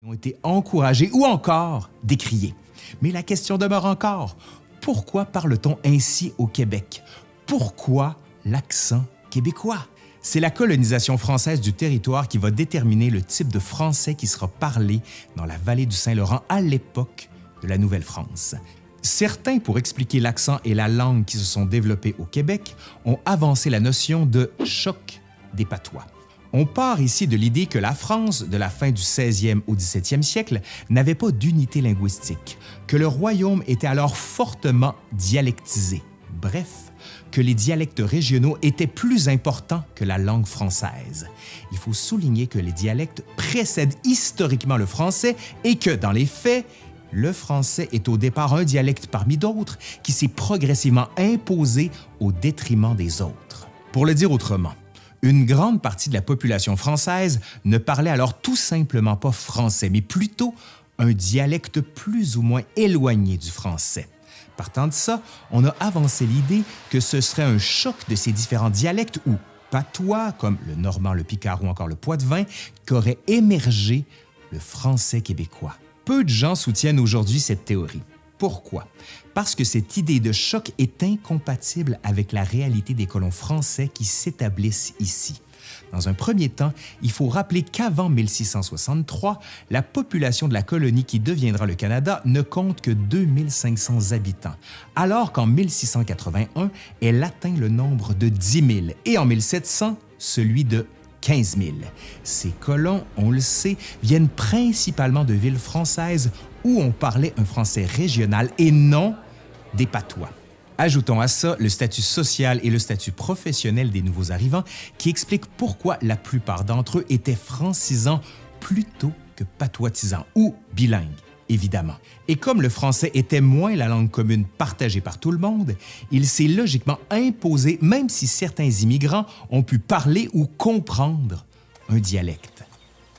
ont été encouragés ou encore décriés. Mais la question demeure encore, pourquoi parle-t-on ainsi au Québec? Pourquoi l'accent québécois? C'est la colonisation française du territoire qui va déterminer le type de français qui sera parlé dans la vallée du Saint-Laurent à l'époque de la Nouvelle-France. Certains, pour expliquer l'accent et la langue qui se sont développés au Québec, ont avancé la notion de « choc des patois ». On part ici de l'idée que la France, de la fin du 16e au 17e siècle, n'avait pas d'unité linguistique, que le royaume était alors fortement dialectisé. Bref, que les dialectes régionaux étaient plus importants que la langue française. Il faut souligner que les dialectes précèdent historiquement le français et que, dans les faits, le français est au départ un dialecte parmi d'autres qui s'est progressivement imposé au détriment des autres. Pour le dire autrement, une grande partie de la population française ne parlait alors tout simplement pas français, mais plutôt un dialecte plus ou moins éloigné du français. Partant de ça, on a avancé l'idée que ce serait un choc de ces différents dialectes ou patois, comme le normand, le picard ou encore le poitevin, qu'aurait émergé le français québécois. Peu de gens soutiennent aujourd'hui cette théorie. Pourquoi? Parce que cette idée de choc est incompatible avec la réalité des colons français qui s'établissent ici. Dans un premier temps, il faut rappeler qu'avant 1663, la population de la colonie qui deviendra le Canada ne compte que 2500 habitants, alors qu'en 1681, elle atteint le nombre de 10 000 et en 1700, celui de 15 000. Ces colons, on le sait, viennent principalement de villes françaises où on parlait un français régional et non des patois. Ajoutons à ça le statut social et le statut professionnel des nouveaux arrivants qui expliquent pourquoi la plupart d'entre eux étaient francisants plutôt que patoisisants ou bilingues, évidemment. Et comme le français était moins la langue commune partagée par tout le monde, il s'est logiquement imposé même si certains immigrants ont pu parler ou comprendre un dialecte.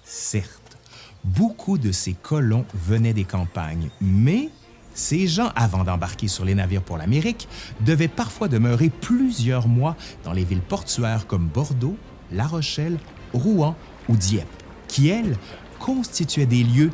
Certes, beaucoup de ces colons venaient des campagnes, mais ces gens, avant d'embarquer sur les navires pour l'Amérique, devaient parfois demeurer plusieurs mois dans les villes portuaires comme Bordeaux, La Rochelle, Rouen ou Dieppe, qui, elles, constituaient des lieux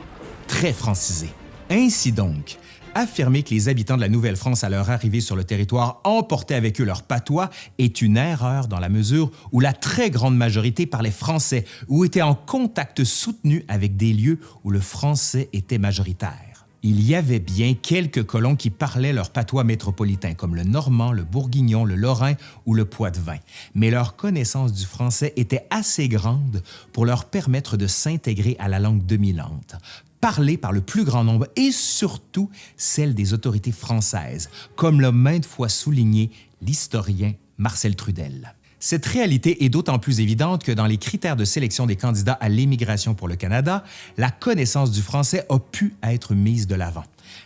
très francisés. Ainsi donc, affirmer que les habitants de la Nouvelle-France à leur arrivée sur le territoire emportaient avec eux leur patois est une erreur dans la mesure où la très grande majorité parlait français ou était en contact soutenu avec des lieux où le français était majoritaire. Il y avait bien quelques colons qui parlaient leur patois métropolitain, comme le normand, le bourguignon, le lorrain ou le poitevin, mais leur connaissance du français était assez grande pour leur permettre de s'intégrer à la langue dominante, parlée par le plus grand nombre et surtout celle des autorités françaises, comme l'a maintes fois souligné l'historien Marcel Trudel. Cette réalité est d'autant plus évidente que dans les critères de sélection des candidats à l'émigration pour le Canada, la connaissance du français a pu être mise de l'avant.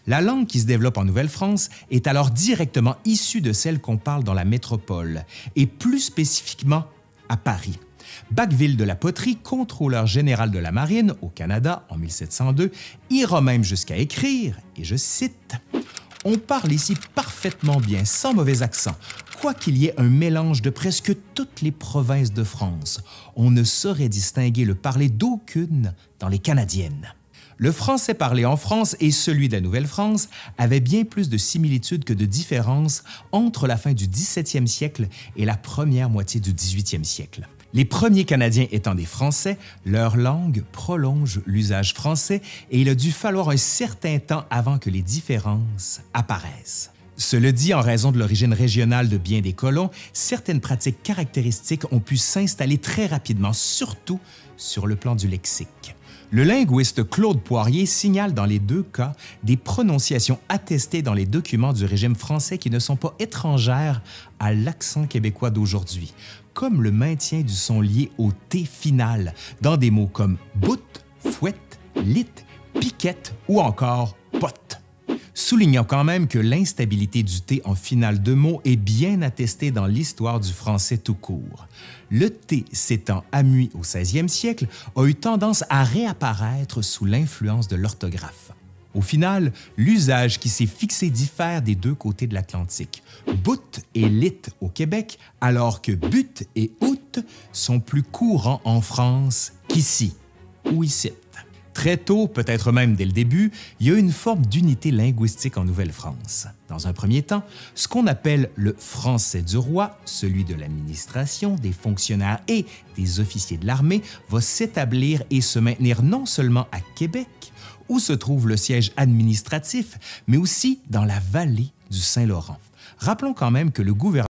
La langue qui se développe en Nouvelle-France est alors directement issue de celle qu'on parle dans la métropole, et plus spécifiquement à Paris. Bacqueville de la Poterie, contrôleur général de la Marine au Canada en 1702, ira même jusqu'à écrire, et je cite, « On parle ici parfaitement bien, sans mauvais accent, quoiqu'il y ait un mélange de presque toutes les provinces de France. On ne saurait distinguer le parler d'aucune dans les canadiennes. » Le français parlé en France et celui de la Nouvelle-France avaient bien plus de similitudes que de différences entre la fin du 17e siècle et la première moitié du 18e siècle. Les premiers Canadiens étant des Français, leur langue prolonge l'usage français et il a dû falloir un certain temps avant que les différences apparaissent. Cela dit, en raison de l'origine régionale de bien des colons, certaines pratiques caractéristiques ont pu s'installer très rapidement, surtout sur le plan du lexique. Le linguiste Claude Poirier signale dans les deux cas des prononciations attestées dans les documents du régime français qui ne sont pas étrangères à l'accent québécois d'aujourd'hui, comme le maintien du son lié au T final dans des mots comme bout, fouette, lit, piquette ou encore pote. Soulignons quand même que l'instabilité du T en finale de mots est bien attestée dans l'histoire du français tout court. Le T s'étant amui au 16e siècle, a eu tendance à réapparaître sous l'influence de l'orthographe. Au final, l'usage qui s'est fixé diffère des deux côtés de l'Atlantique. Bout et lit au Québec, alors que but et out sont plus courants en France qu'ici ou ici. Très tôt, peut-être même dès le début, il y a une forme d'unité linguistique en Nouvelle-France. Dans un premier temps, ce qu'on appelle le français du roi, celui de l'administration, des fonctionnaires et des officiers de l'armée, va s'établir et se maintenir non seulement à Québec, où se trouve le siège administratif, mais aussi dans la vallée du Saint-Laurent. Rappelons quand même que le gouvernement